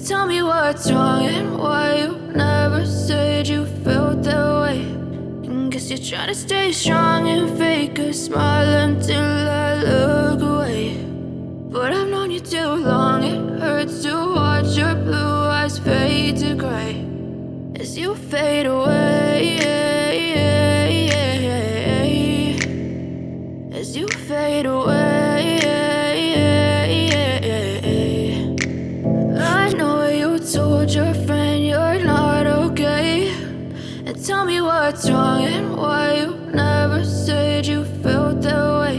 Tell me what's wrong and why you never said you felt that way. And guess you're trying to stay strong and fake a smile until I look away. But I've known you too long, it hurts to watch your blue eyes fade to gray as you fade away, as you fade away. I know you told your friend you're not okay, and tell me what's wrong and why you never said you felt that way.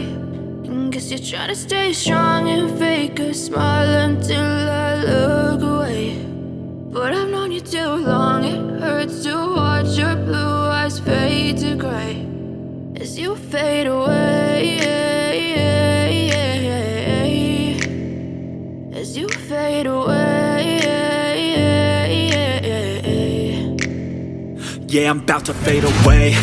And guess you're trying to stay strong and fake a smile until I look away. But I've known you too long, it hurts to watch your blue eyes fade to gray as you fade away, as you fade away. Yeah, I'm about to fade away.